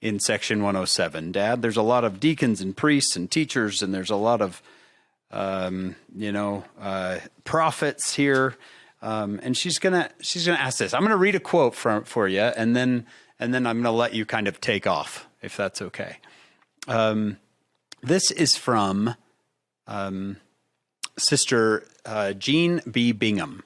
in section 107? Dad, there's a lot of deacons and priests and teachers, and there's a lot of, prophets here. And she's going to ask this. I'm going to read a quote for you, and then I'm going to let you kind of take off, if that's okay. This is from Sister Jean B. Bingham.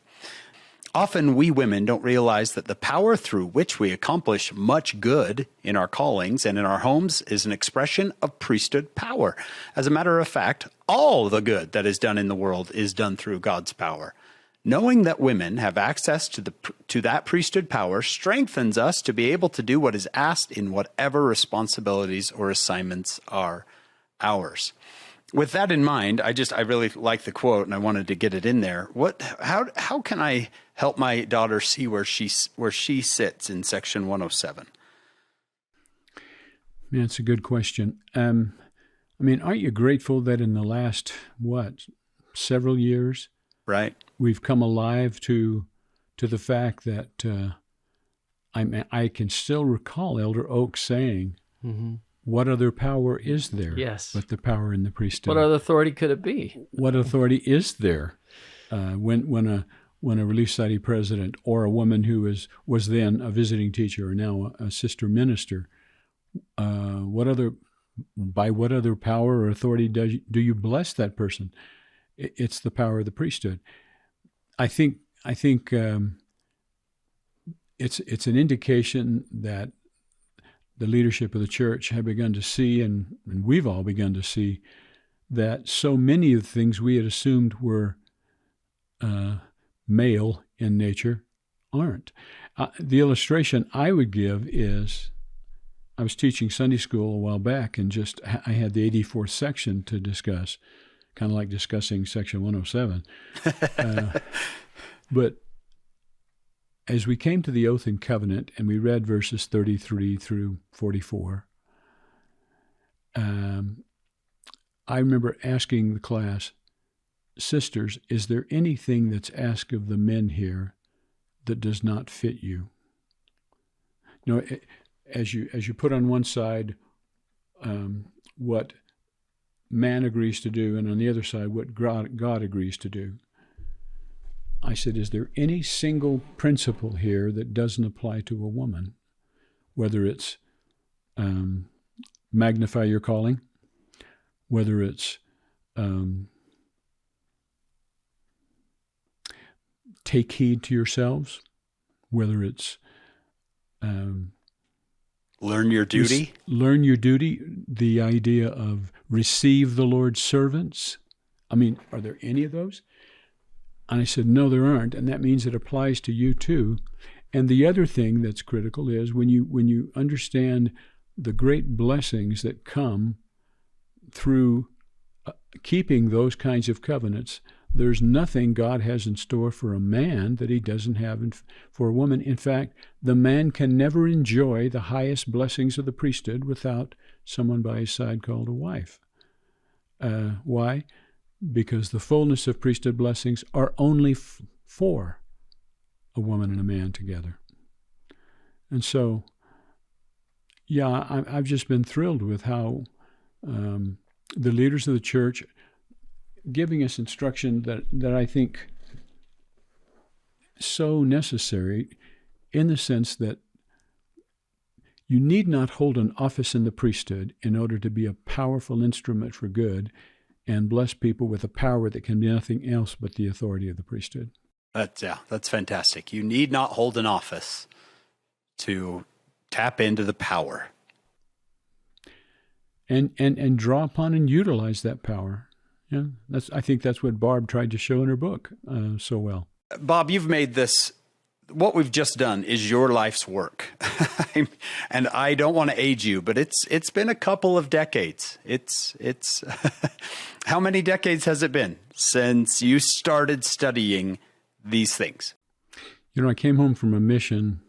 Often we women don't realize that the power through which we accomplish much good in our callings and in our homes is an expression of priesthood power. As a matter of fact, all the good that is done in the world is done through God's power. Knowing that women have access to that priesthood power strengthens us to be able to do what is asked in whatever responsibilities or assignments are ours. With that in mind, I really like the quote, and I wanted to get it in there. How can I help my daughter see where she sits in section 107? Yeah, it's a good question. Aren't you grateful that in the last several years, right, we've come alive to the fact that I can still recall Elder Oak saying, mm-hmm. What other power is there but the power in the priesthood? What other authority could it be? What authority is there when a Relief Society president or a woman who was then a visiting teacher or now a sister minister, by what other power or authority do you bless that person? It's the power of the priesthood. I think it's an indication that the leadership of the church have begun to see, and we've all begun to see, that so many of the things we had assumed were male in nature aren't. The illustration I would give is, I was teaching Sunday school a while back, and I had the 84th section to discuss, kind of like discussing section 107. But as we came to the oath and covenant, and we read verses 33 through 44, I remember asking the class, sisters, is there anything that's asked of the men here that does not fit you? As you put on one side what man agrees to do, and on the other side what God agrees to do. I said, is there any single principle here that doesn't apply to a woman? Whether it's magnify your calling, whether it's take heed to yourselves, whether it's Learn your duty. Learn your duty, the idea of receive the Lord's servants. I mean, are there any of those? And I said, no, there aren't. And that means it applies to you too. And the other thing that's critical is when you understand the great blessings that come through keeping those kinds of covenants, there's nothing God has in store for a man that he doesn't have for a woman. In fact, the man can never enjoy the highest blessings of the priesthood without someone by his side called a wife. Why? Because the fullness of priesthood blessings are only for a woman and a man together. And so, yeah, I've just been thrilled with how the leaders of the church giving us instruction that I think so necessary, in the sense that you need not hold an office in the priesthood in order to be a powerful instrument for good and bless people with a power that can be nothing else but the authority of the priesthood. That's fantastic. You need not hold an office to tap into the power. And draw upon and utilize that power. Yeah, I think that's what Barb tried to show in her book so well. Bob, you've made this, what we've just done is your life's work. And I don't want to age you, but it's been a couple of decades. It's how many decades has it been since you started studying these things? You know, I came home from a mission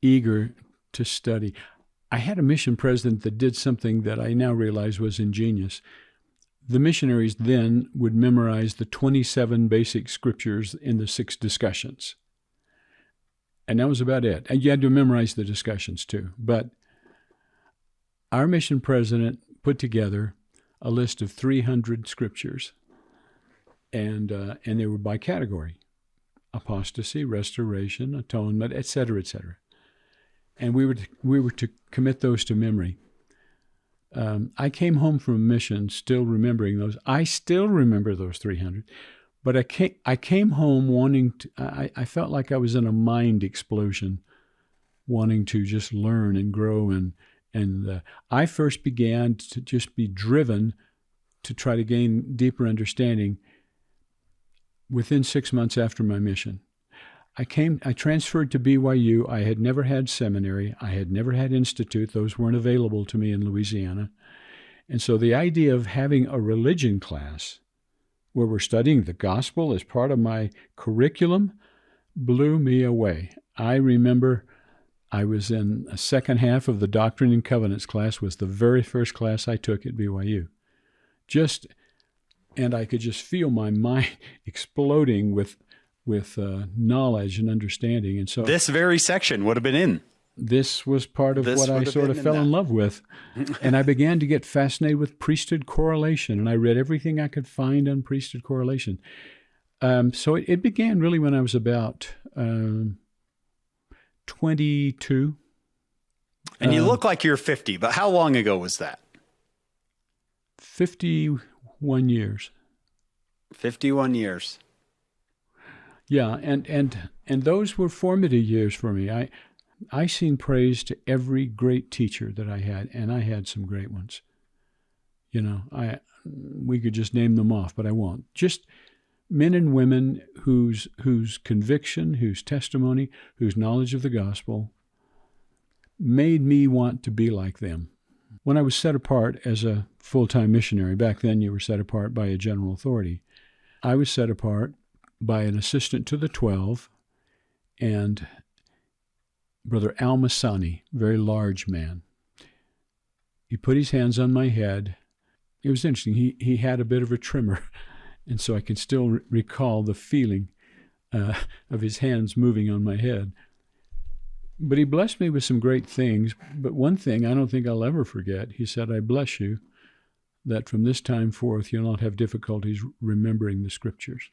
eager to study. I had a mission president that did something that I now realize was ingenious. The missionaries then would memorize the 27 basic scriptures in the 6 discussions. And that was about it. And you had to memorize the discussions too. But our mission president put together a list of 300 scriptures. And they were by category: apostasy, restoration, atonement, etc., etc. And we were to commit those to memory. I came home from a mission still remembering those. I still remember those 300, but I came home wanting to, I felt like I was in a mind explosion, wanting to just learn and grow. And I first began to just be driven to try to gain deeper understanding within 6 months after my mission. I transferred to BYU. I had never had seminary. I had never had institute. Those weren't available to me in Louisiana. And so the idea of having a religion class where we're studying the gospel as part of my curriculum blew me away. I remember I was in a second half of the Doctrine and Covenants class, was the very first class I took at BYU. And I could just feel my mind exploding with knowledge and understanding. And so this very section would have been in. This was part of what I sort of fell in love with. And I began to get fascinated with priesthood correlation, and I read everything I could find on priesthood correlation. So it began really when I was about 22. And you look like you're 50, but how long ago was that? 51 years. 51 years. Yeah, and those were formative years for me. I sing praise to every great teacher that I had, and I had some great ones. You know, we could just name them off, but I won't. Just men and women whose conviction, whose testimony, whose knowledge of the gospel made me want to be like them. When I was set apart as a full-time missionary, back then you were set apart by a general authority. I was set apart by an assistant to the 12, and Brother Al Masani, very large man. He put his hands on my head. It was interesting. He had a bit of a tremor, and so I can still recall the feeling of his hands moving on my head. But he blessed me with some great things. But one thing I don't think I'll ever forget, he said, "I bless you that from this time forth you'll not have difficulties remembering the scriptures."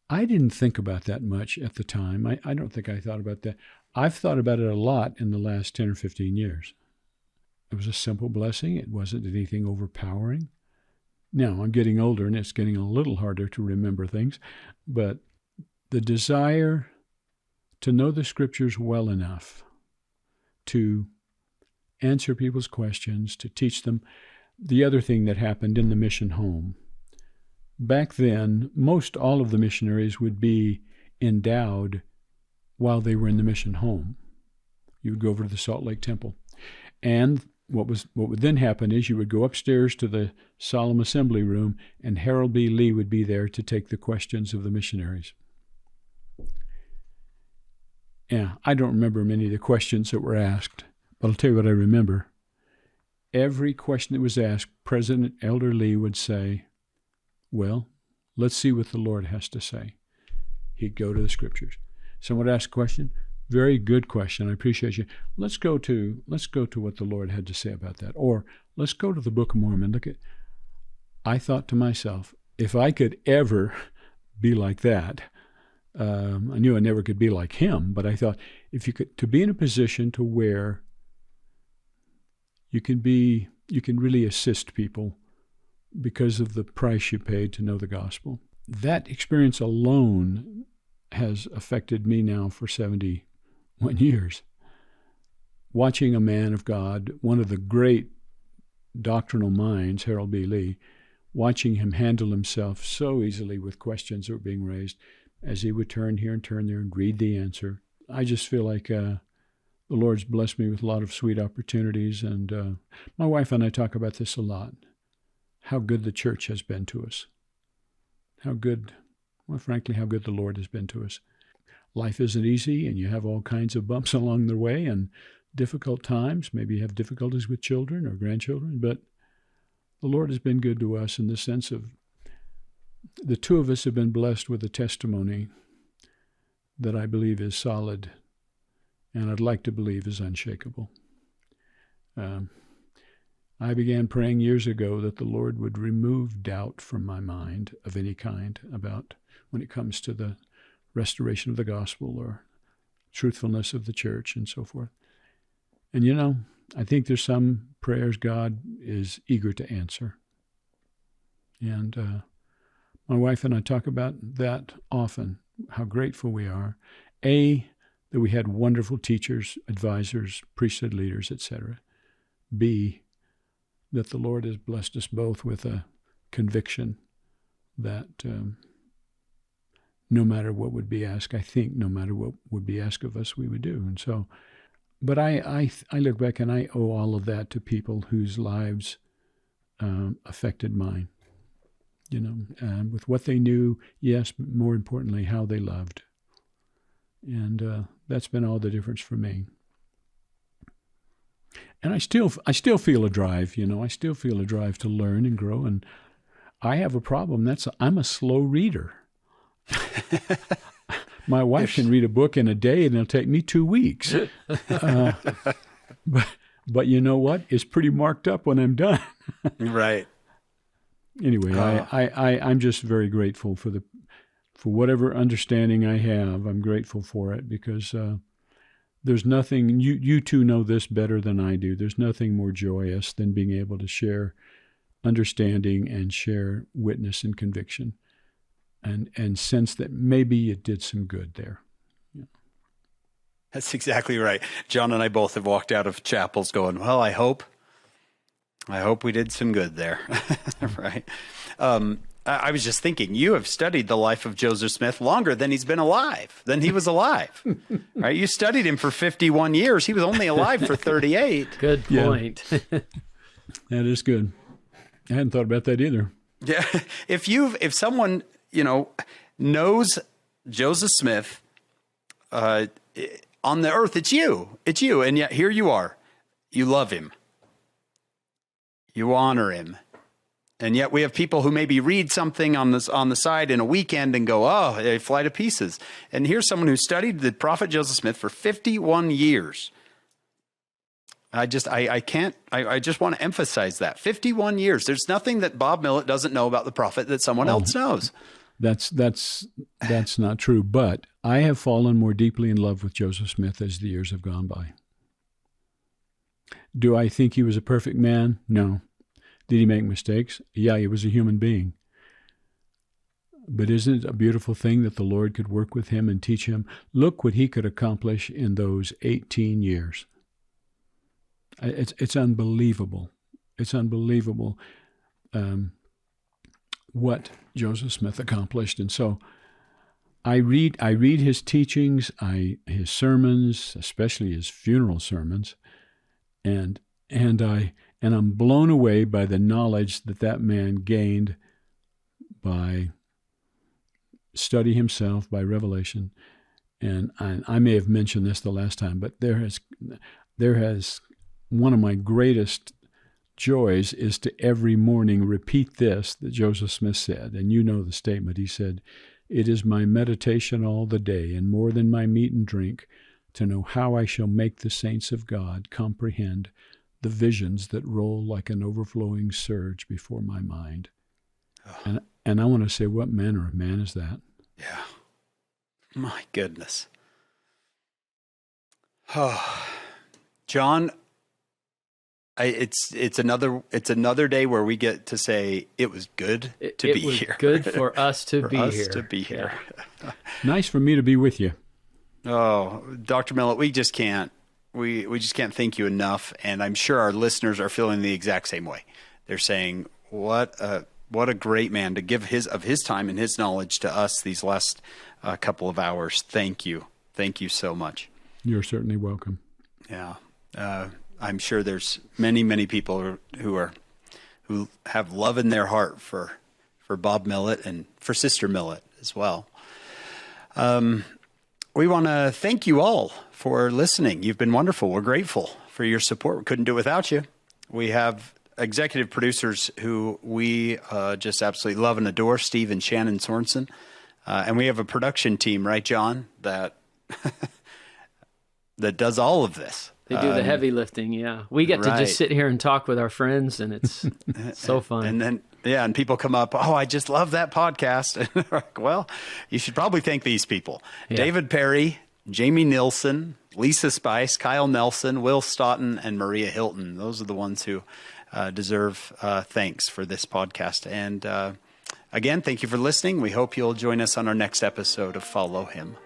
I didn't think about that much at the time. I don't think I thought about that. I've thought about it a lot in the last 10 or 15 years. It was a simple blessing. It wasn't anything overpowering. Now, I'm getting older, and it's getting a little harder to remember things. But the desire to know the scriptures well enough to answer people's questions, to teach them. The other thing that happened in the mission home, back then, most all of the missionaries would be endowed while they were in the mission home. You would go over to the Salt Lake Temple. And what would then happen is you would go upstairs to the solemn assembly room, and Harold B. Lee would be there to take the questions of the missionaries. Yeah, I don't remember many of the questions that were asked, but I'll tell you what I remember. Every question that was asked, President Elder Lee would say, well, let's see what the Lord has to say. He'd go to the scriptures. Someone would ask a question, very good question, I appreciate you. Let's go to what the Lord had to say about that. Or let's go to the Book of Mormon. I thought to myself, if I could ever be like that, I knew I never could be like him, but I thought if you could, to be in a position to where you can really assist people because of the price you paid to know the gospel. That experience alone has affected me now for 71 years. Watching a man of God, one of the great doctrinal minds, Harold B. Lee, watching him handle himself so easily with questions that were being raised, as he would turn here and turn there and read the answer. I just feel like the Lord's blessed me with a lot of sweet opportunities, and my wife and I talk about this a lot, how good the church has been to us. How good the Lord has been to us. Life isn't easy, and you have all kinds of bumps along the way and difficult times. Maybe you have difficulties with children or grandchildren, but the Lord has been good to us in the sense of the two of us have been blessed with a testimony that I believe is solid, and I'd like to believe is unshakable. I began praying years ago that the Lord would remove doubt from my mind of any kind about when it comes to the restoration of the gospel or truthfulness of the church and so forth. And I think there's some prayers God is eager to answer. And my wife and I talk about that often, how grateful we are. A, that we had wonderful teachers, advisors, priesthood leaders, etc. B, that the Lord has blessed us both with a conviction that no matter what would be asked, I think no matter what would be asked of us, we would do. And so, but I look back and I owe all of that to people whose lives affected mine. With what they knew, yes, but more importantly, how they loved. And that's been all the difference for me. And I still feel a drive, I still feel a drive to learn and grow. And I have a problem. I'm a slow reader. My wife can read a book in a day, and it'll take me 2 weeks. But you know what? It's pretty marked up when I'm done. Right. Anyway, I'm just very grateful for whatever understanding I have. I'm grateful for it because there's nothing, you two know this better than I do. There's nothing more joyous than being able to share understanding and share witness and conviction and sense that maybe you did some good there. Yeah. That's exactly right. John and I both have walked out of chapels going, well, I hope we did some good there. Right. I was just thinking, you have studied the life of Joseph Smith longer than he was alive. Right? You studied him for 51 years. He was only alive for 38. Good point. Yeah. That is good. I hadn't thought about that either. Yeah. If someone, knows Joseph Smith on the earth, it's you. And yet here you are. You love him. You honor him. And yet we have people who maybe read something on the side in a weekend and go, oh, they fly to pieces. And here's someone who studied the prophet Joseph Smith for 51 years. I just want to emphasize that. 51 years. There's nothing that Bob Millet doesn't know about the prophet that someone else knows. That's not true. But I have fallen more deeply in love with Joseph Smith as the years have gone by. Do I think he was a perfect man? No. Did he make mistakes? Yeah, he was a human being. But isn't it a beautiful thing that the Lord could work with him and teach him? Look what he could accomplish in those 18 years. It's unbelievable. It's unbelievable what Joseph Smith accomplished. And so I read his teachings, his sermons, especially his funeral sermons, and I'm blown away by the knowledge that man gained by study himself, by revelation. And I may have mentioned this the last time, but there has one of my greatest joys is to every morning repeat this that Joseph Smith said. And you know the statement. He said, "It is my meditation all the day, and more than my meat and drink, to know how I shall make the saints of God comprehend the visions that roll like an overflowing surge before my mind." Oh. And I want to say, what manner of man is that? Yeah. My goodness. Oh, John, it's another day where we get to say it was good to be here. It was good for us to be here. Yeah. Nice for me to be with you. Oh, Dr. Millet, we just can't thank you enough, and I'm sure our listeners are feeling the exact same way. They're saying, what a great man to give of his time and his knowledge to us these last couple of hours. Thank you so much. You're certainly welcome. Yeah. I'm sure there's many people who have love in their heart for Bob Millet and for Sister Millet as well. We want to thank you all for listening. You've been wonderful. We're grateful for your support. We couldn't do it without you. We have executive producers who we just absolutely love and adore, Steve and Shannon Sorensen. And we have a production team, right, John, that does all of this. They do the heavy lifting, yeah. We get to just sit here and talk with our friends, and it's so fun. And then, and people come up, "Oh, I just love that podcast." And they're like, well, you should probably thank these people. Yeah. David Perry, Jamie Nilsson, Lisa Spice, Kyle Nelson, Will Stoughton, and Maria Hilton. Those are the ones who deserve thanks for this podcast. And again, thank you for listening. We hope you'll join us on our next episode of Follow Him.